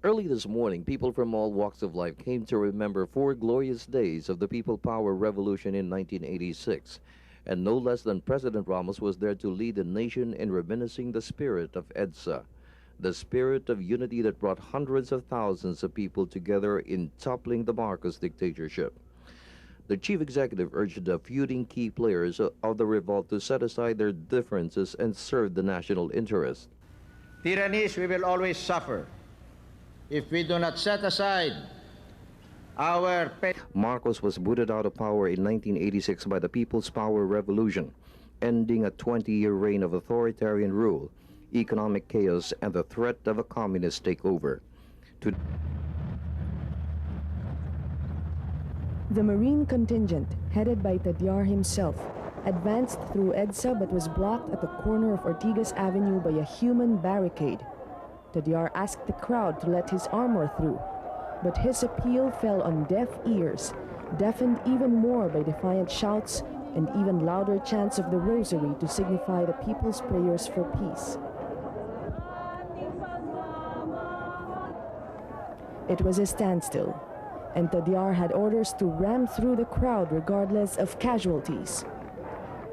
Early this morning, people from all walks of life came to remember 4 glorious days of the People Power Revolution in 1986. And no less than President Ramos was there to lead the nation in reminiscing the spirit of EDSA, the spirit of unity that brought hundreds of thousands of people together in toppling the Marcos dictatorship. The chief executive urged the feuding key players of the revolt to set aside their differences and serve the national interest. Tyrannies we will always suffer if we do not set aside our... Marcos was booted out of power in 1986 by the People's Power Revolution, ending a 20-year reign of authoritarian rule, economic chaos, and the threat of a communist takeover. The Marine contingent, headed by Tadyar himself, advanced through EDSA but was blocked at the corner of Ortigas Avenue by a human barricade. Tadyar asked the crowd to let his armor through, but his appeal fell on deaf ears, deafened even more by defiant shouts and even louder chants of the rosary to signify the people's prayers for peace. It was a standstill, and Tadyar had orders to ram through the crowd regardless of casualties.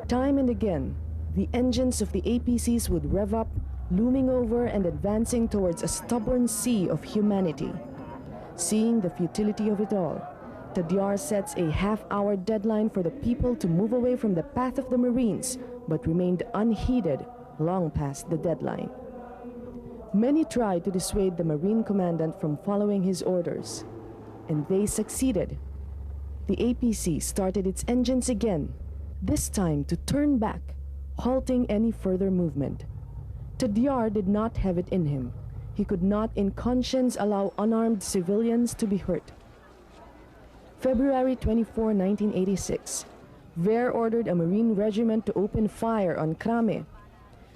Time and again, the engines of the APCs would rev up, looming over and advancing towards a stubborn sea of humanity. Seeing the futility of it all, Tadyar sets a half-hour deadline for the people to move away from the path of the Marines, but remained unheeded long past the deadline. Many tried to dissuade the Marine commandant from following his orders, and they succeeded. The APC started its engines again, this time to turn back, halting any further movement. Tadyar did not have it in him. He could not in conscience allow unarmed civilians to be hurt. February 24, 1986, Ver ordered a Marine regiment to open fire on Crame.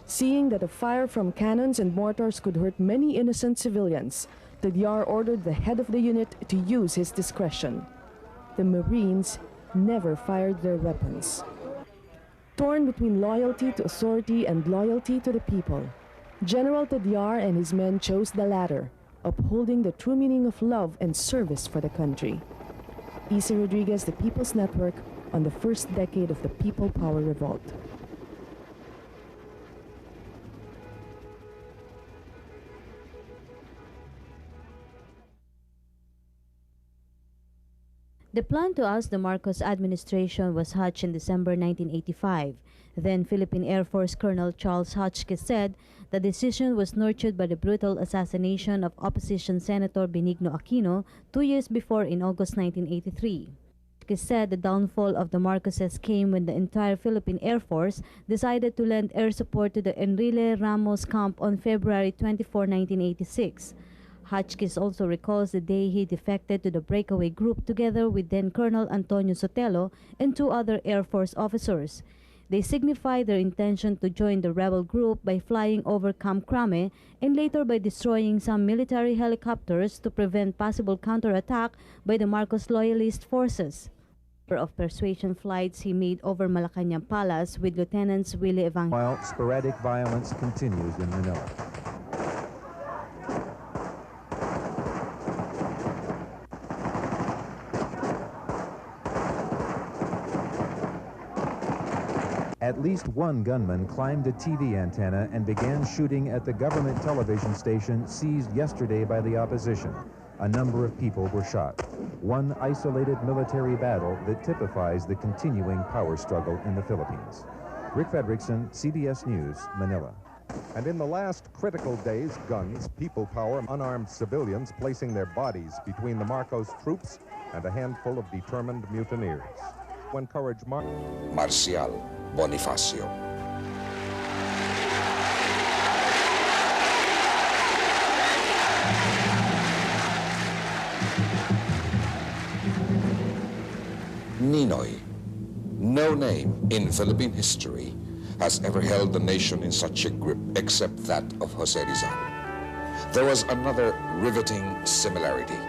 Seeing that a fire from cannons and mortars could hurt many innocent civilians, Tadyar ordered the head of the unit to use his discretion. The Marines never fired their weapons. Torn between loyalty to authority and loyalty to the people, General Tadyar and his men chose the latter, upholding the true meaning of love and service for the country. Isa Rodriguez, The People's Network, on the first decade of the People Power Revolt. The plan to oust the Marcos administration was hatched in December 1985. Then Philippine Air Force Colonel Charles Hotchkiss said the decision was nurtured by the brutal assassination of opposition Senator Benigno Aquino 2 years before in August 1983. Hotchkiss said the downfall of the Marcoses came when the entire Philippine Air Force decided to lend air support to the Enrile Ramos camp on February 24, 1986. Hotchkiss also recalls the day he defected to the breakaway group together with then Colonel Antonio Sotelo and 2 other Air Force officers. They signified their intention to join the rebel group by flying over Camp Crame and later by destroying some military helicopters to prevent possible counterattack by the Marcos loyalist forces. Of persuasion flights he made over Malacañang Palace with Lieutenants Willie Evangelista. While sporadic violence continues in Manila. At least one gunman climbed a TV antenna and began shooting at the government television station seized yesterday by the opposition. A number of people were shot. One isolated military battle that typifies the continuing power struggle in the Philippines. Rick Fredrickson, CBS News, Manila. And in the last critical days, guns, people power, unarmed civilians placing their bodies between the Marcos troops and a handful of determined mutineers. Encourage Marcial Bonifacio. Ninoy, no name in Philippine history has ever held the nation in such a grip except that of Jose Rizal. There was another riveting similarity.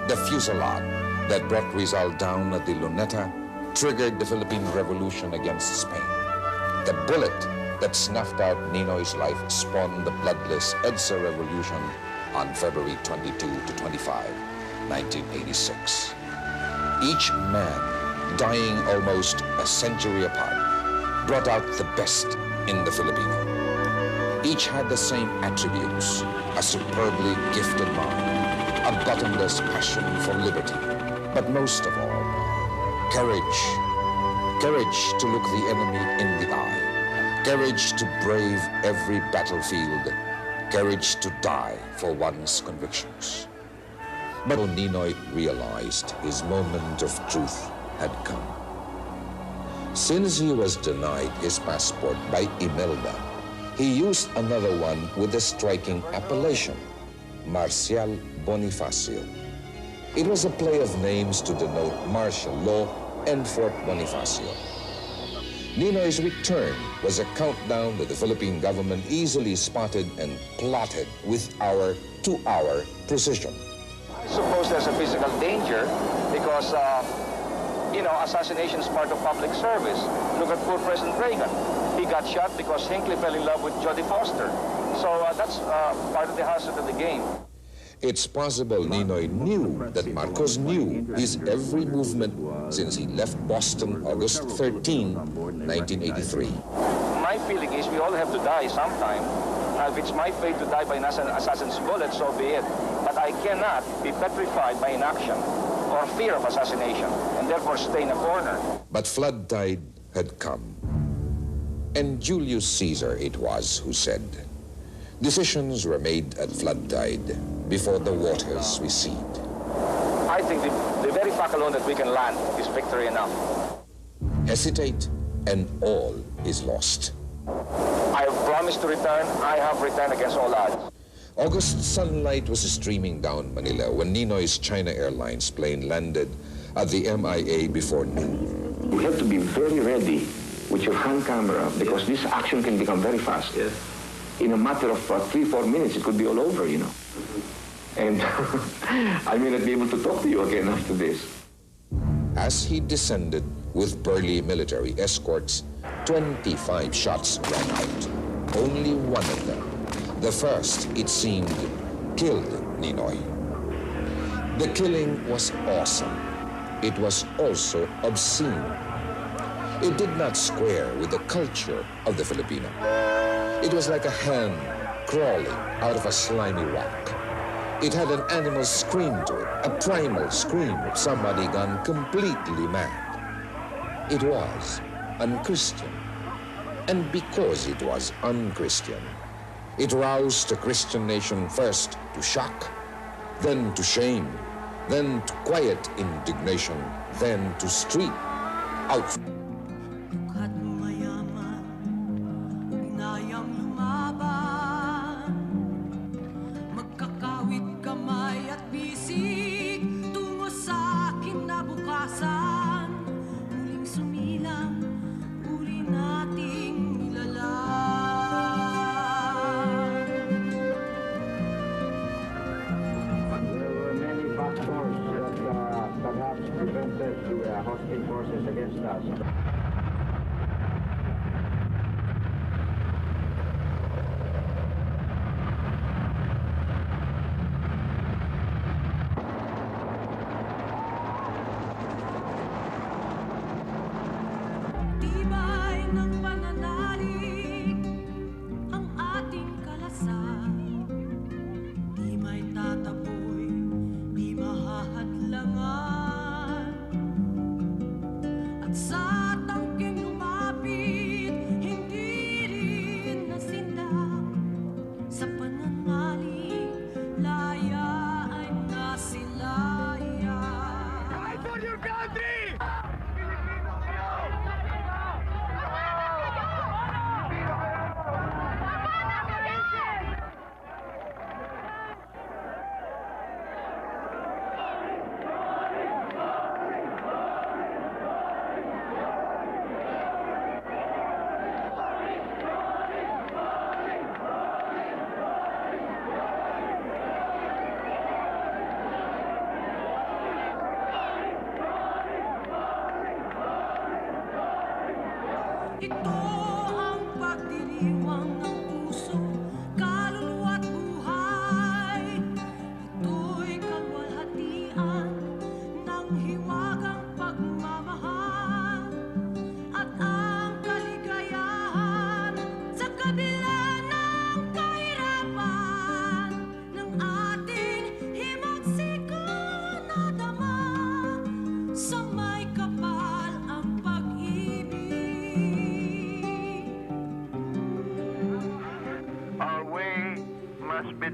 The fusillade that brought Rizal down at the Luneta triggered the Philippine Revolution against Spain. The bullet that snuffed out Ninoy's life spawned the bloodless EDSA Revolution on February 22 to 25, 1986. Each man, dying almost a century apart, brought out the best in the Filipino. Each had the same attributes: a superbly gifted mind, a bottomless passion for liberty, but most of all, courage. Courage to look the enemy in the eye, courage to brave every battlefield, courage to die for one's convictions. But Ninoy realized his moment of truth had come. Since he was denied his passport by Imelda, he used another one with a striking appellation, Marcial Bonifacio. It was a play of names to denote martial law and Fort Bonifacio. Ninoy's return was a countdown that the Philippine government easily spotted and plotted with our 2-hour precision. I suppose there's a physical danger because, assassination is part of public service. Look at poor President Reagan. He got shot because Hinckley fell in love with Jodie Foster. So that's part of the hazard of the game. It's possible Ninoy knew that Marcos knew his every movement since he left Boston August 13, 1983. My feeling is we all have to die sometime. If it's my fate to die by an assassin's bullet, so be it. But I cannot be petrified by inaction or fear of assassination, and therefore stay in a corner. But flood tide had come. And Julius Caesar it was who said, decisions were made at flood tide before the waters recede. I think the very fact alone that we can land is victory enough. Hesitate and all is lost. I have promised to return. I have returned against all odds. August sunlight was streaming down Manila when Ninoy's China Airlines plane landed at the MIA before noon. You have to be very ready with your hand camera because this action can become very fast. Yeah. In a matter of 3-4 minutes, it could be all over, you know. And I may not be able to talk to you again after this. As he descended with burly military escorts, 25 shots rang out. Only one of them, the first, it seemed, killed Ninoy. The killing was awesome. It was also obscene. It did not square with the culture of the Filipino. It was like a hand crawling out of a slimy rock. It had an animal scream to it, a primal scream of somebody gone completely mad. It was unchristian. And because it was unchristian, it roused the Christian nation first to shock, then to shame, then to quiet indignation, then to street out. hostile forces against us. Tibay ng pananalig ang ating kalasag. Di may tataboy, di mahahadlangan. At sa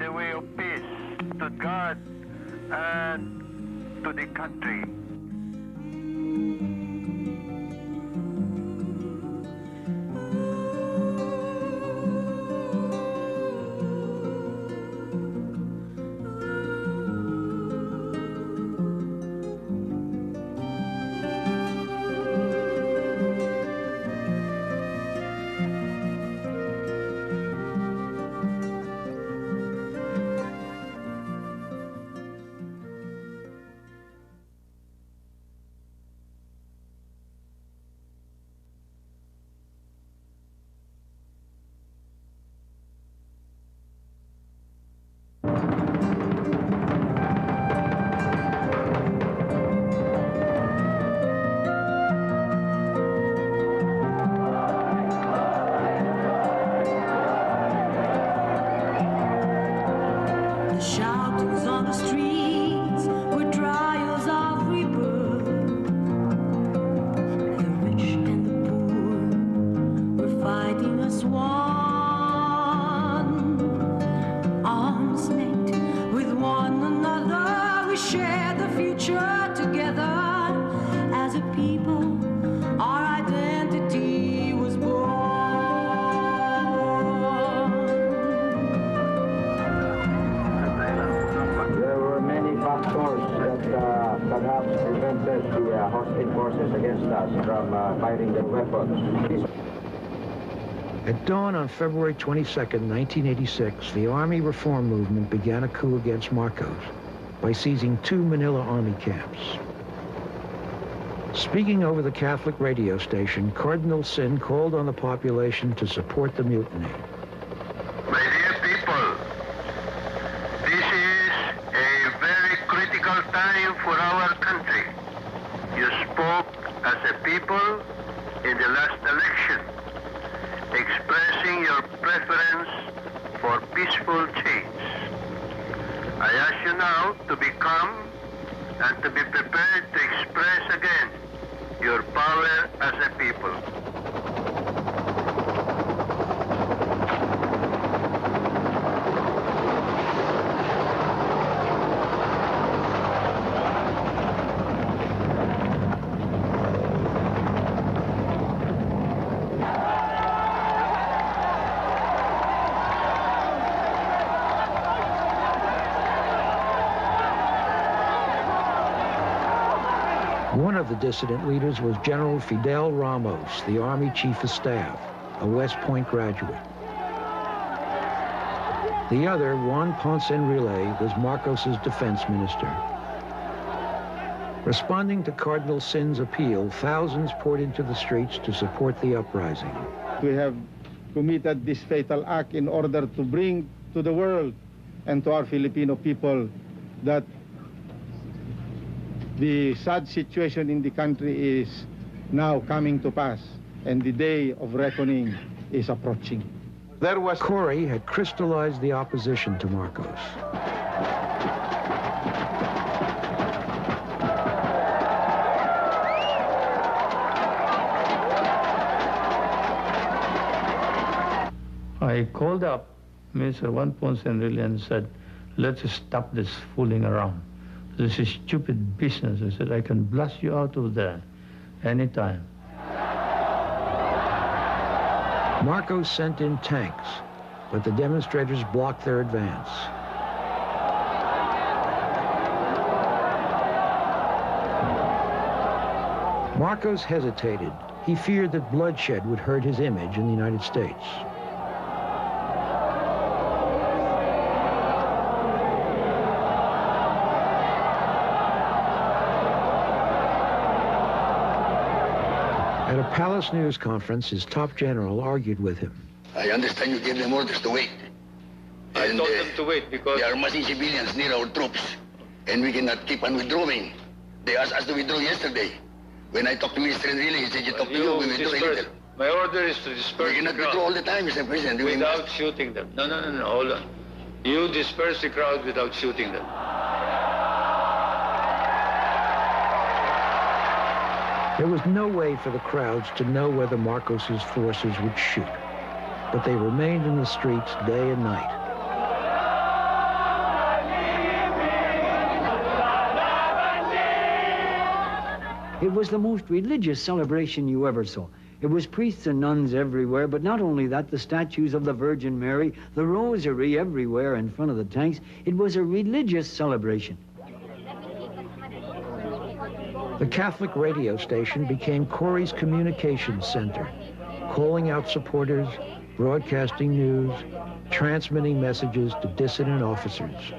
the way of peace to God and to the country. Shoutings on the streets were trials of rebirth. The rich and the poor were fighting as one. Arms linked with one another, we share the future together. As a people, our identity was born. Factors that perhaps prevented the hostile forces against us from firing their weapons. At dawn on February 22nd, 1986, the Army Reform Movement began a coup against Marcos by seizing 2 Manila Army camps. Speaking over the Catholic radio station, Cardinal Sin called on the population to support the mutiny. My dear people, this is a very critical time for our country. You spoke as a people in the last election, expressing your preference for peaceful change. I ask you now to be calm and to be prepared to express again your power as a people. One of the dissident leaders was General Fidel Ramos, the Army Chief of Staff, a West Point graduate. The other, Juan Ponce Enrile, was Marcos's defense minister. Responding to Cardinal Sin's appeal, thousands poured into the streets to support the uprising. We have committed this fatal act in order to bring to the world and to our Filipino people that the sad situation in the country is now coming to pass, and the day of reckoning is approaching. Cory had crystallized the opposition to Marcos. I called up Mr. Juan Ponce Enrile and said, let's stop this fooling around. This is stupid business. I said, I can blast you out of there anytime. Marcos sent in tanks, but the demonstrators blocked their advance. Marcos hesitated. He feared that bloodshed would hurt his image in the United States. At a palace news conference, his top general argued with him. I understand you gave them orders to wait. I told them to wait because they are massing civilians near our troops, and we cannot keep on withdrawing. They asked us to withdraw yesterday. When I talked to Mr. Enrile, he said you talk to you, we withdraw a little. My order is to disperse we cannot the crowd. withdraw all the time, Mr. President. Without shooting them. No, hold on. You disperse the crowd without shooting them. There was no way for the crowds to know whether Marcos's forces would shoot, but they remained in the streets day and night. It was the most religious celebration you ever saw. It was priests and nuns everywhere, but not only that, the statues of the Virgin Mary, the rosary everywhere in front of the tanks. It was a religious celebration. The Catholic radio station became Corey's communications center, calling out supporters, broadcasting news, transmitting messages to dissident officers.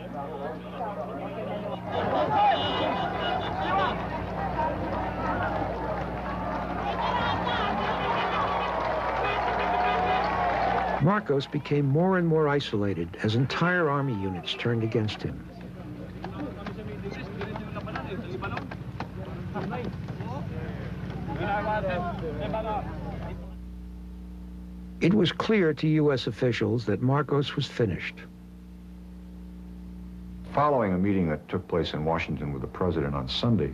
Marcos became more and more isolated as entire army units turned against him. It was clear to U.S. officials that Marcos was finished. Following a meeting that took place in Washington with the president on Sunday,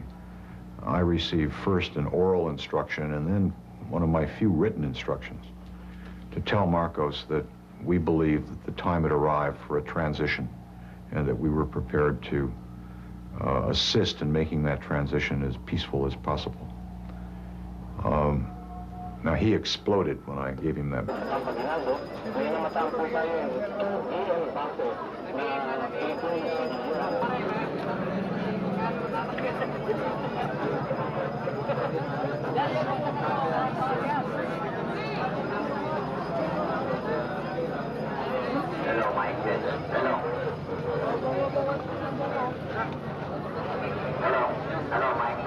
I received first an oral instruction and then one of my few written instructions to tell Marcos that we believed that the time had arrived for a transition and that we were prepared to assist in making that transition as peaceful as possible. Now, he exploded when I gave him that. Hello, Mike. Hello. Hello, Mike.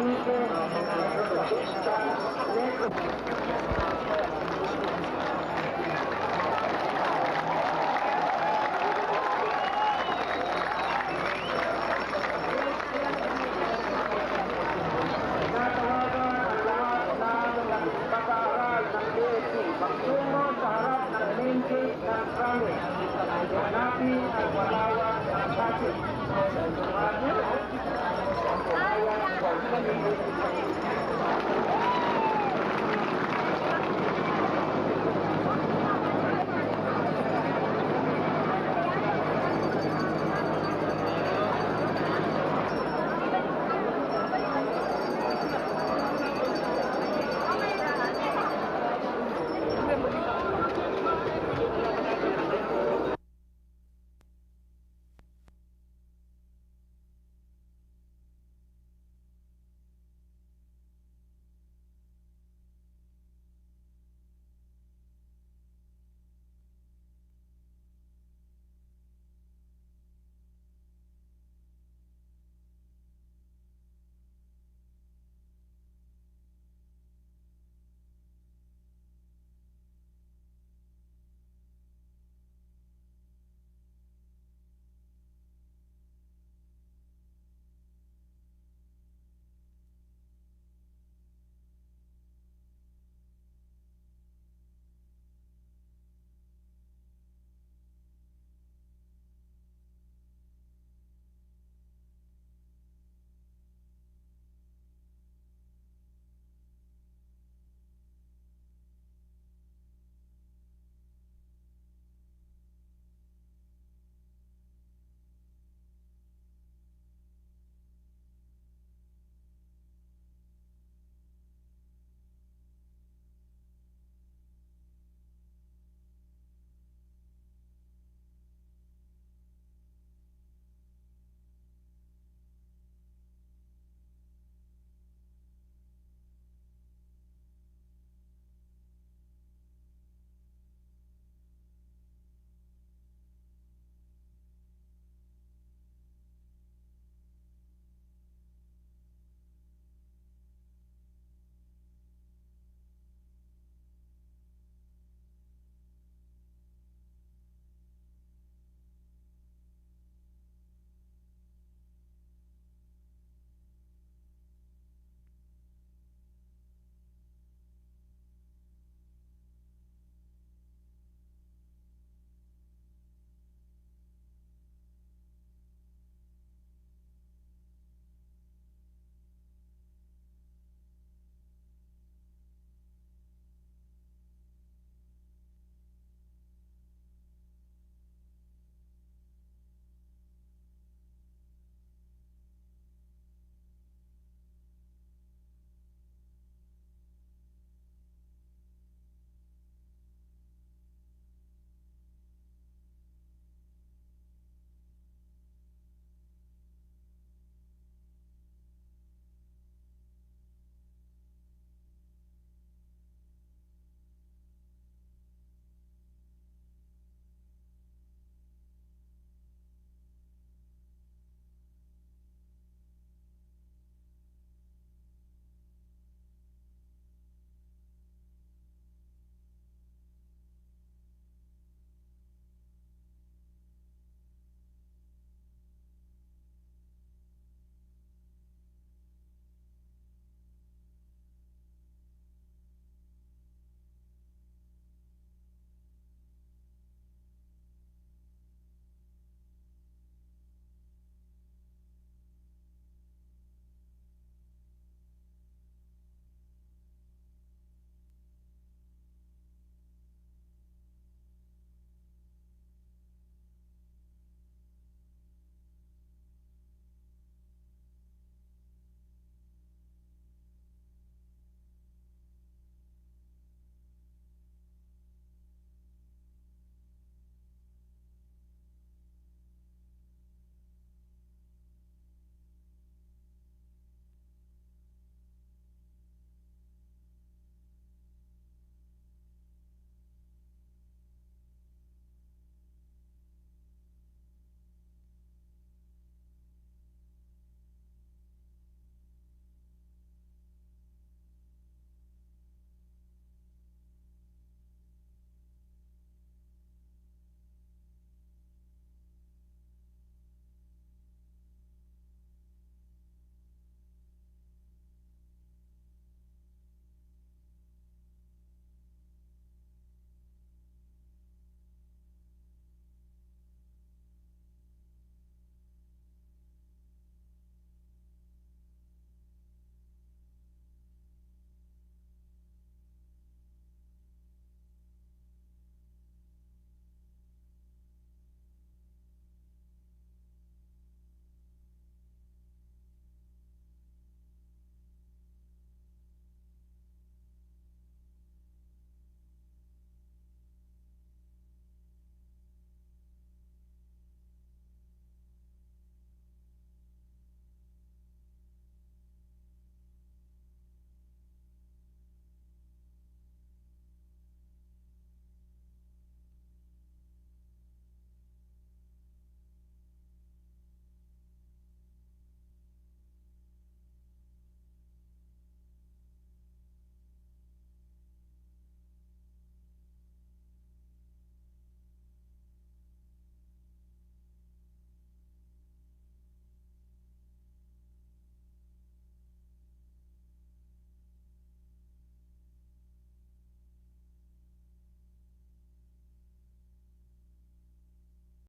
Thank you.